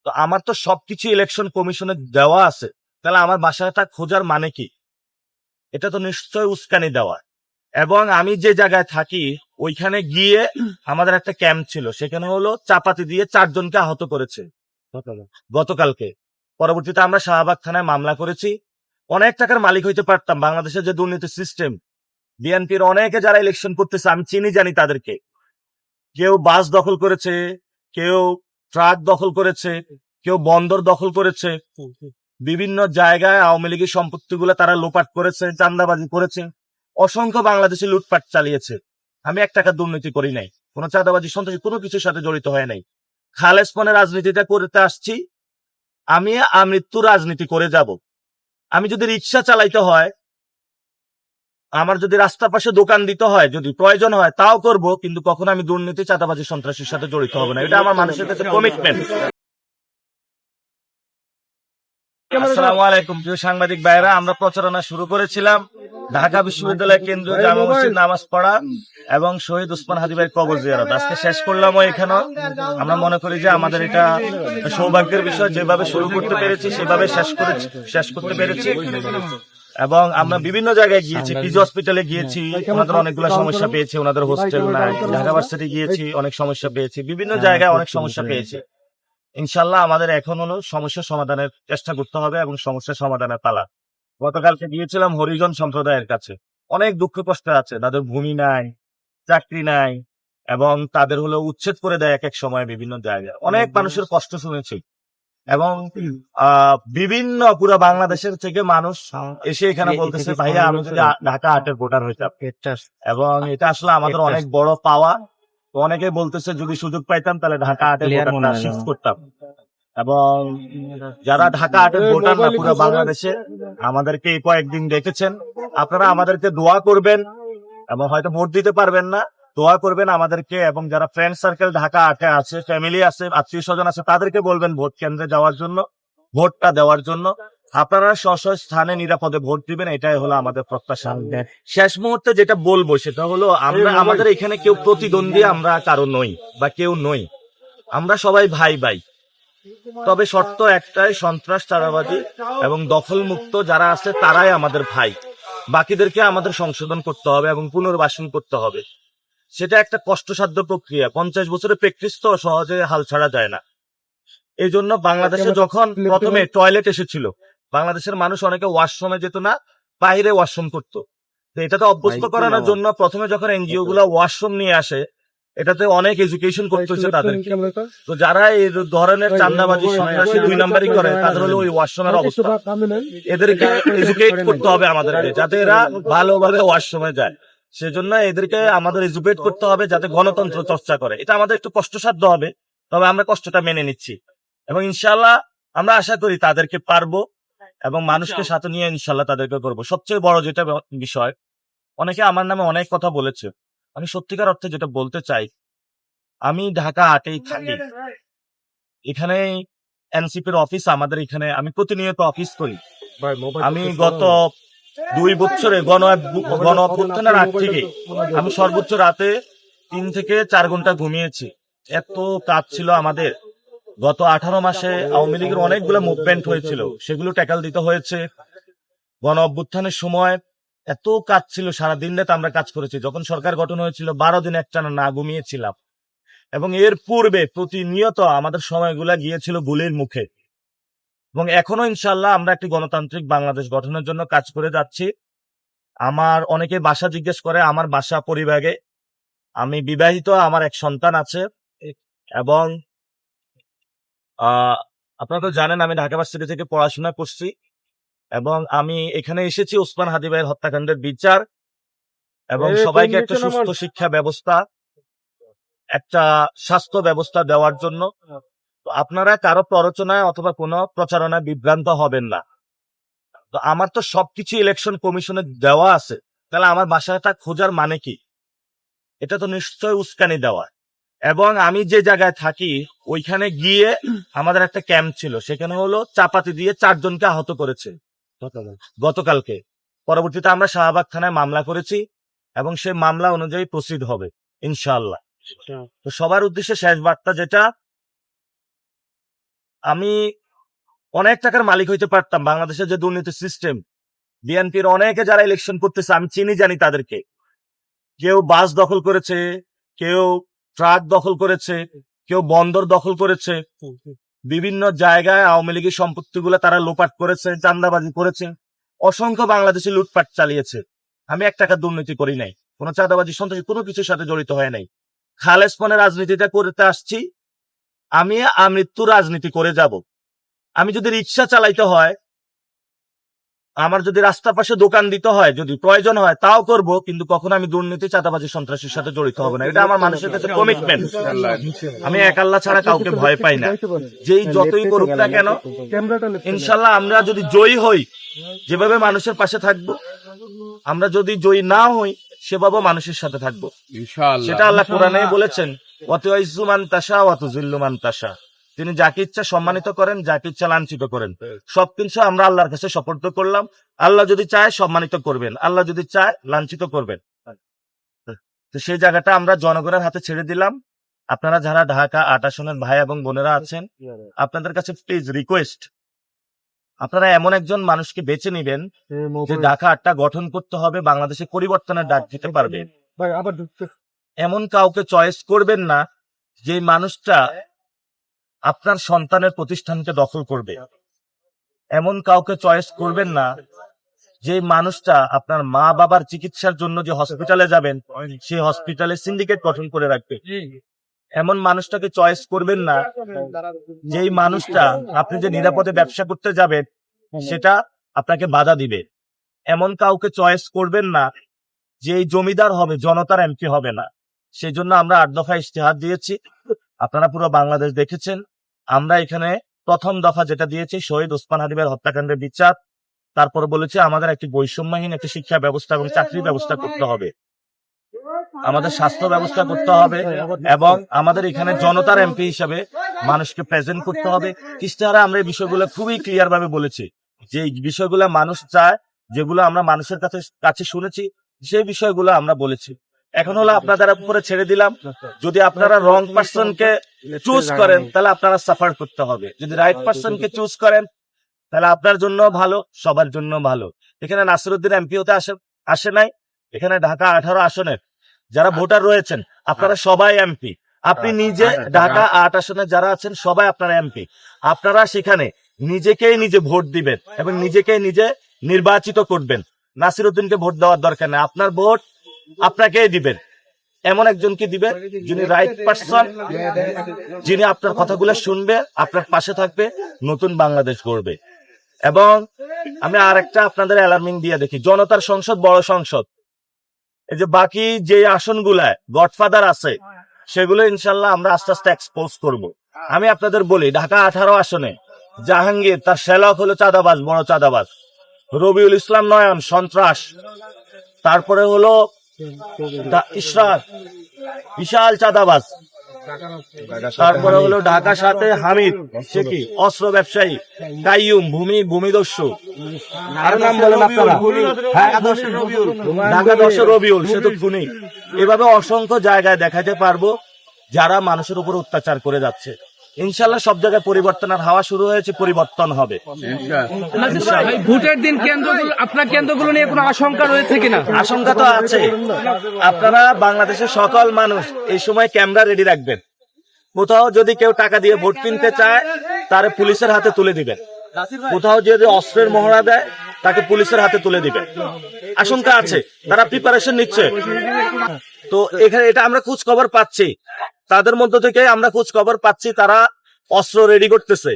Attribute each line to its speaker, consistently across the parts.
Speaker 1: তো আমার তো সবকিছু ইলেকশন কমিশনে দেওয়া আছে, তাহলে আমার বাসাটা খোঁজার মানে কি? এটা তো নিশ্চয় উস্কানি দেওয়া। এবং আমি যে জায়গায় থাকি ওইখানে গিয়ে আমাদের একটা ক্যাম্প ছিল, সেখানে হলো চাপাতি দিয়ে 4 জনকে আহত করেছে গতকালকে। পরবর্তীতে আমরা শাহবাগ থানায় মামলা করেছি। অনেক টাকার মালিক হইতে পারতাম। বাংলাদেশের যে দুর্নীতি সিস্টেম, বিএনপির অনেকে যারা ইলেকশন করতেছে আমি চিনি জানি তাদেরকে। কেউ বাস দখল করেছে, কেউ ট্রাক দখল করেছে, কেউ বন্দর দখল করেছে, বিভিন্ন জায়গায় আওয়ামী লীগের সম্পত্তিগুলো তারা লোপাট করেছে, চাঁদাবাজি করেছে, অসংখ্য বাংলাদেশে লুটপাট চালিয়েছে। আমি 1 টাকা দুর্নীতি করি নাই, কোন চাঁদাবাজি সন্ত্রাসী কোনো কিছুর সাথে জড়িত হয় নাই। খালেস মনে রাজনীতিটা করতে আসছি, আমি আমৃত্যু রাজনীতি করে যাব। আমি যদি রিক্সা চালাইতে হয়, আমার যদি রাস্তার পাশে দোকান দিতে হয়, যদি প্রয়োজন হয় তাও করব, কিন্তু কখনো আমি দুর্নীতি চাঁদাবাজি সন্ত্রাসীর সাথে জড়িত হব না। এটা আমার মানুষের কাছে কমিটমেন্ট। আসসালামু আলাইকুম প্রিয় সাংবাদিক ভাইরা, আমরা প্রচারণা শুরু করেছিলাম ঢাকা বিশ্ববিদ্যালয় কেন্দ্রীয় জামে মসজিদ নামাজ পড়া এবং শহীদ ওসমান হাদি ভাইয়ের কবর জিয়ারত। আজকে শেষ করলাম এখানে। আমরা মনে করি যে আমাদের এটা সৌভাগ্যের বিষয়, যেভাবে শুরু করতে পেরেছি সেভাবে শেষ করতে পেরেছি। এবং আমরা বিভিন্ন জায়গায় গিয়েছি, পিজি হসপিটালে গিয়েছি, ওনাদের অনেকগুলো সমস্যা পেয়েছি, ওনাদের হোস্টেল নাই। ঢাকা ভার্সিটি গিয়েছি, অনেক সমস্যা পেয়েছি, বিভিন্ন জায়গায় অনেক সমস্যা পেয়েছি। ইনশাল্লাহ আমাদের এখন হলো সমস্যা সমাধানের চেষ্টা করতে হবে এবং সমস্যা সমাধানের পালা। গতকালকে গিয়েছিলাম হরিজন সম্প্রদায়ের কাছে। অনেক দুঃখ কষ্ট আছে, তাদের ভূমি নাই, চাকরি নাই, এবং তাদের হলো উচ্ছেদ করে দেয় এক এক সময় বিভিন্ন জায়গায়। অনেক মানুষের কষ্ট শুনেছি। এবং বিভিন্ন পুরো বাংলাদেশের থেকে মানুষ এসে এখানে বলতেছে, ভাইয়া আমি যদি ঢাকা 8-এর ভোটার হইতাম। এবং এটা আসলে আমাদের অনেক বড় পাওয়া। তো অনেকে বলতেছে যদি সুযোগ পাইতাম তাহলে ঢাকা 8-এর ভোটারটা শিফট করতাম। এবং যারা ঢাকা 8-এর ভোটার না পুরো বাংলাদেশে, আমাদেরকে এই কয়েকদিন দেখেছেন, আপনারা আমাদেরকে দোয়া করবেন। এবং হয়তো ভোট দিতে পারবেন না, দোয়া করবেন আমাদেরকে। এবং যারা ফ্রেন্ড সার্কেল ঢাকা 8-এ আছে, ফ্যামিলি আছে, আত্মীয় স্বজন আছে, তাদেরকে বলবেন ভোট কেন্দ্রে যাওয়ার জন্য, ভোটটা দেওয়ার জন্য। আপনারা স্ব স্থানে নিরাপদে ভোট দিবেন, এটাই হলো আমাদের প্রত্যাশা। শেষ মুহূর্তে যেটা বলবো সেটা হলো, আমাদের এখানে কেউ প্রতিদ্বন্দ্বী আমরা কারো নই বা কেউ নই। আমরা সবাই ভাই ভাই। তবে শর্ত একটাই, সন্ত্রাস, চাঁদাবাজি এবং দখল মুক্ত যারা আছে তারাই আমাদের ভাই। বাকিদেরকে আমাদের সংশোধন করতে হবে এবং পুনর্বাসন করতে হবে। সেটা একটা কষ্টসাধ্য প্রক্রিয়া। 50 বছরের প্র্যাকটিস তো সহজে হাল ছাড়া যায় না। এই জন্য বাংলাদেশে যখন প্রথমে টয়লেট এসেছিল, বাংলাদেশের মানুষ অনেকে ওয়াশরুমে যেত না, বাইরে ওয়াশরুম করতো। এটাতে অভ্যস্ত করানোর জন্য প্রথমে যখন এনজিও গুলা ওয়াশরুম নিয়ে আসে, এটাতে অনেক এডুকেশন করতে হচ্ছে তাদের। তো যারা এই ধরনের চাঁদাবাজি সন্ত্রাসী 2 নাম্বারই করে, তাদের হলো ওই ওয়াশরুমের অবস্থা। এদেরকে এডুকেট করতে হবে আমাদেরকে, যাতে এরা ভালোভাবে ওয়াশরুমে যায়। সেজন্য এদেরকে আমাদের এডুকেট করতে হবে যাতে গণতন্ত্র চর্চা করে। এটা আমাদের একটু কষ্টসাধ্য হবে, তবে আমরা কষ্টটা মেনে নিচ্ছি। এবং ইনশাল্লাহ আমরা আশা করি তাদেরকে পারবো, এবং মানুষকে সাথে নিয়ে ইনশাল্লাহ তাদেরকে করবো। সবচেয়ে বড় যেটা বিষয়, অনেকে আমার নামে অনেক কথা বলেছে। আমি সত্যিকার অর্থে যেটা বলতে চাই, আমি ঢাকা 8-এই থাকি। এখানে এনসিপির অফিস আমাদের এখানে, আমি প্রতিনিয়ত অফিস করি। আমি গত 2 বছরে গণ অভ্যুত্থানের আগ থেকে আমি সর্বোচ্চ রাতে 3 থেকে 4 ঘন্টা ঘুমিয়েছি। এত কাজ ছিল আমাদের। গত 18 মাসে আওয়ামী লীগের অনেকগুলো মুভমেন্ট হয়েছিল, সেগুলো ট্যাকল দিতে হয়েছে। গণ অভ্যুত্থানের সময় এত কাজ ছিল, সারাদিন রাত আমরা কাজ করেছি। যখন সরকার গঠন হয়েছিল 12 দিন একটানা না ঘুমিয়েছিলাম। এবং এর পূর্বে প্রতিনিয়ত আমাদের সময়গুলা গিয়েছিল গুলির মুখে। এবং এখনো ইনশাল্লাহ আমরা একটি গণতান্ত্রিক বাংলাদেশ গঠনের জন্য কাজ করে যাচ্ছি। আমার অনেকে বাসা জিজ্ঞেস করে, আমার বাসা পরিবারে। আমি বিবাহিত, আমার এক সন্তান আছে। এবং আপনারা তো জানেন আমি ঢাকা ভার্সিটি থেকে পড়াশোনা করছি। এবং আমি এখানে এসেছি ওসমান হাদি ভাইয়ের হত্যাকাণ্ডের বিচার এবং সবাইকে একটা সুস্থ শিক্ষা ব্যবস্থা, একটা স্বাস্থ্য ব্যবস্থা দেওয়ার জন্য। তো আপনারা কারো প্ররোচনায় অথবা কোনো প্রচারণায় বিভ্রান্ত হবেন না। তো আমার তো সবকিছু ইলেকশন কমিশনে দেওয়া আছে, তাহলে আমার বাসাটা খোঁজার মানে কি? এটা তো নিশ্চয় উস্কানি দেওয়া। এবং আমি যে জায়গায় থাকি ওইখানে গিয়ে আমাদের একটা ক্যাম্প ছিল, সেখানে হলো চাপাতি দিয়ে 4 জনকে আহত করেছে গতকালকে। পরবর্তীতে আমরা শাহবাগ থানায় মামলা করেছি এবং সেই মামলা অনুযায়ী প্রসিড হবে ইনশাআল্লাহ। তো সবার উদ্দেশ্যে শেষ বার্তা যেটা, আমি অনেক টাকার মালিক হইতে পারতাম। বাংলাদেশের যে দুর্নীতি সিস্টেম, বিএনপির অনেকে যারা ইলেকশন করতেছে আমি চিনি জানি তাদেরকে। কেউ বাস দখল করেছে, কেউ ট্রাক দখল করেছে, কেউ বন্দর দখল করেছে, বিভিন্ন জায়গায় আওয়ামী লীগের সম্পত্তিগুলো তারা লোপাট করেছে, চাঁদাবাজি করেছে, অসংখ্য বাংলাদেশে লুটপাট চালিয়েছে। আমি 1 টাকা দুর্নীতি করি নাই, কোনো চাঁদাবাজি সন্ত্রাসী কোনো কিছুর সাথে জড়িত হয় নাই। খালেস মনে রাজনীতিটা করতে আসছি, আমি আমৃত্যু রাজনীতি করে যাব। আমি যদি রিক্সা চালাইতে হয়, আমার যদি রাস্তার পাশে দোকান দিতে হয়, যদি প্রয়োজন হয় তাও করব, কিন্তু কখনো আমি দুর্নীতি চাঁদাবাজি সন্ত্রাসীর সাথে জড়িত হব না। এটা আমার মানুষের কাছে কমিটমেন্ট। আমি এক আল্লাহ ছাড়া কাউকে ভয় পাই না, যেই যতই করুক না কেন। ইনশাল্লাহ আমরা যদি জয়ী হই, যেভাবে মানুষের পাশে থাকবো, আমরা যদি জয়ী না হই সেভাবে মানুষের সাথে থাকবো। সেটা আল্লাহ কোরআনে বলেছেন, ওয়াতুইজ্জু মান তাশা ওয়া তুযিল্লু মান তাশা। তিনি যাকে ইচ্ছা সম্মানিত করেন, যাকে ইচ্ছা লাঞ্ছিত করেন। সবকিছু আমরা আল্লাহর কাছে সুপর্দ করলাম। আল্লাহ যদি চায় সম্মানিত করবেন, আল্লাহ যদি চায় লাঞ্ছিত করবেন। তো সেই জায়গাটা আমরা জনগণের হাতে ছেড়ে দিলাম। আপনারা যারা ঢাকা 8 আসনের ভাই এবং বোনেরা আছেন, আপনাদের কাছে প্লিজ রিকোয়েস্ট, আপনারা এমন একজন মানুষকে বেছে নিবেন যে ঢাকা 8টা গঠন করতে হবে, বাংলাদেশে পরিবর্তনের ডাক দিতে পারবে। এমন কাউকে চয়েস করবেন না যে মানুষটা আপনার সন্তানের প্রতিষ্ঠানকে দখল করবে। এমন কাউকে চয়েস করবেন না যে মানুষটা আপনার মা বাবার চিকিৎসার জন্য যে হসপিটালে যাবেন, সেই হসপিটালে সিন্ডিকেট গঠন করে রাখবে। এমন মানুষটাকে চয়েস করবেন না যেই মানুষটা আপনি যে নিরাপদে ব্যবসা করতে যাবেন সেটা আপনাকে বাধা দিবে। এমন কাউকে চয়েস করবেন না যে জমিদার হবে, জনতার এমপি হবে না। সেই জন্য আমরা 8 দফা ইশতেহার দিয়েছি, আপনারা পুরো বাংলাদেশ দেখেছেন। আমরা এখানে প্রথম দফা যেটা দিয়েছি, শহীদ ওসমান হাদিবের হত্যাকাণ্ডের বিচার। তারপর বলেছি আমাদের একটি বৈষম্যহীন একটি শিক্ষা ব্যবস্থা এবং চাকরি ব্যবস্থা করতে হবে, আমাদের স্বাস্থ্য ব্যবস্থা করতে হবে, এবং আমাদের এখানে জনতার এমপি হিসাবে মানুষকে প্রেজেন্ট করতে হবে। ইশতেহারে আমরা এই বিষয়গুলো খুবই ক্লিয়ার ভাবে বলেছি, যে এই বিষয়গুলো মানুষ চায়, যেগুলো আমরা মানুষের কাছে শুনেছি, সেই বিষয়গুলো আমরা বলেছি। এখন হলো আপনাদের উপরে ছেড়ে দিলাম। যদি আপনারা রং পার্সনকে চুজ করেন তাহলে আপনারা সাফার করতে হবে, যদি রাইট পার্সনকে চুজ করেন তাহলে আপনার জন্য ভালো, সবার জন্য ভালো। এখানে নাসিরউদ্দিন এমপি হতে আসে নাই। এখানে ঢাকা 18 আসনের যারা ভোটার রয়েছেন আপনারা সবাই এমপি। আপনি নিজে ঢাকা 8 আসনে যারা আছেন সবাই আপনারা এমপি। আপনারা সেখানে নিজেকেই নিজে ভোট দিবেন এবং নিজেকে নিজে নির্বাচিত করবেন। নাসিরউদ্দিনকে ভোট দেওয়ার দরকার নেই, আপনার ভোট আপনাকেই দিবেন। এমন একজনকে দিবেন যিনি রাইট পার্সন, যিনি আপনার কথাগুলো শুনবে, আপনার পাশে থাকবে, নতুন বাংলাদেশ গড়বে। এবং আমি আরেকটা আপনাদের অ্যালার্মিং দিয়ে দেখি, জনতার সংসদ বড় সংসদ, এই যে বাকি যে আসনগুলায় গডফাদার আছে সেগুলো ইনশাল্লাহ আমরা আস্তে আস্তে এক্সপোজ করব। আমি আপনাদের বলি, ঢাকা 18 আসনে জাহাঙ্গীর তার শ্যালক হলো চাঁদাবাজ, বড় চাঁদাবাজ। রবিউল ইসলাম নয়ন সন্ত্রাস। তারপরে হলো ইশরাক বিশাল চাঁদাবাজ। তারপরে হলো ঢাকা 7 হামিদ, সে কি অস্ত্র ব্যবসায়ী। কাইয়ুম ভূমিদস্যু। আর নাম বলেন আপনারা, ঢাকা 10 রবিউল, সে তো খুনি। এভাবে অসংখ্য জায়গায় দেখাতে পারবো যারা মানুষের উপর অত্যাচার করে যাচ্ছে। ইনশাল্লাহ সব জায়গায় পরিবর্তনের হাওয়া শুরু হয়েছে, পরিবর্তন হবে।
Speaker 2: ভোটের দিন আপনার কেন্দ্রগুলো নিয়ে কোনো আশঙ্কা রয়েছে কিনা?
Speaker 1: আশঙ্কা তো আছে। আপনারা বাংলাদেশের সকল মানুষ এই সময় ক্যামেরা রেডি রাখবেন। কোথাও যদি কেউ টাকা দিয়ে ভোট কিনতে চায় তারে পুলিশের হাতে তুলে দিবেন। কোথাও যদি অস্ত্রের মহড়া দেয় তাকে পুলিশের হাতে তুলে দিবেন। আশঙ্কা আছে, তারা প্রিপারেশন নিচ্ছে। তো এখানে এটা আমরা খোঁজ খবর পাচ্ছি, তাদের মধ্য থেকে আমরা খোঁজ খবর পাচ্ছি তারা অস্ত্র রেডি করতেছে।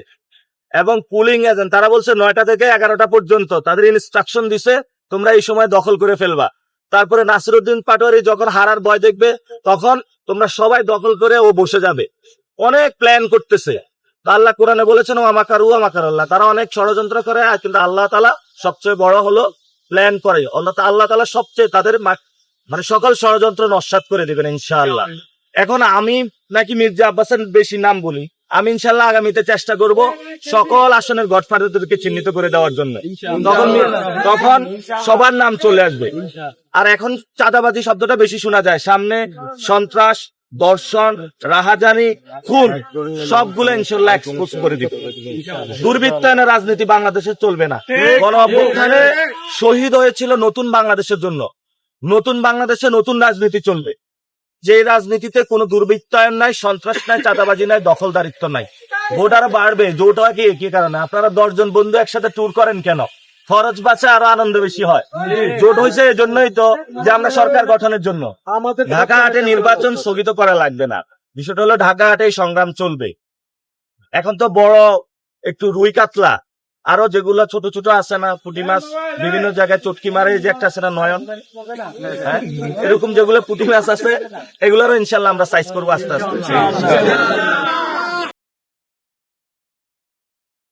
Speaker 1: এবং পুলিং এজেন্ট তারা বলছে 9টা থেকে 11টা পর্যন্ত তাদের ইনস্ট্রাকশন দিছে, তোমরা এই সময় দখল করে ফেলবা। তারপরে নাসিরউদ্দিন পাটোয়ারি যখন হারার ভয় দেখবে তখন তোমরা সবাই দখল করে ও বসে যাবে। অনেক প্ল্যান করতেছে। আল্লাহ কোরআনে বলেছেন ওয়া মাকারু ওয়া মাকারাল্লাহ, তারা অনেক ষড়যন্ত্র করে, কিন্তু আল্লাহ তাআলা সবচেয়ে বড় হলো প্ল্যান করে। আল্লাহ তাআলা সবচেয়ে তাদের মানে সকল ষড়যন্ত্র নস্যাৎ করে দিবেন ইনশাআল্লাহ। এখন আমি নাকি মির্জা আব্বাসের বেশি নাম বলি, আমি ইনশাল্লাহ আগামীতে চেষ্টা করব সকল আসনের গডফাদারদেরকে চিহ্নিত করে দেওয়ার জন্য। তখন সবার নাম চলে আসবে। আর এখন চাঁদাবাজি শব্দটা বেশি শোনা যায়, সামনে সন্ত্রাস, দর্শন, রাহাজানি, খুন সবগুলো ইনশাল্লাহ এক্সপোজ করে দিব। দুর্বৃত্তায়নের রাজনীতি বাংলাদেশে চলবে না। গণ অভ্যুত্থানে শহীদ হয়েছিল নতুন বাংলাদেশের জন্য, নতুন বাংলাদেশে নতুন রাজনীতি চলবে, যে রাজনীতিতে কোনো দুর্বৃত্তায়ন নাই, সন্ত্রাস নাই, চাঁদাবাজি নাই, দখলদারিত্ব নাই। ভোট আরো বাড়বে। জোট হয় কি কারণে? আপনারা 10 জন বন্ধু একসাথে ট্যুর করেন কেন? খরচ বাঁচে, আরো আনন্দ বেশি হয়। জোট হয়েছে এজন্যই তো, যে আমরা সরকার গঠনের জন্য। ঢাকা হাটে নির্বাচন স্থগিত করা লাগবে না। বিষয়টা হলো ঢাকা হাটে সংগ্রাম চলবে। এখন তো বড় একটু রুই কাতলা, আরো যেগুলো ছোট ছোট আছে না, পুঁটি মাছ বিভিন্ন জায়গায় চটকি মারে, যে একটা আছে না নয়ন, হ্যাঁ, এরকম যেগুলো পুঁটি মাছ আছে, এগুলোরও ইনশাল্লাহ আমরা সাইজ করবো আস্তে আস্তে।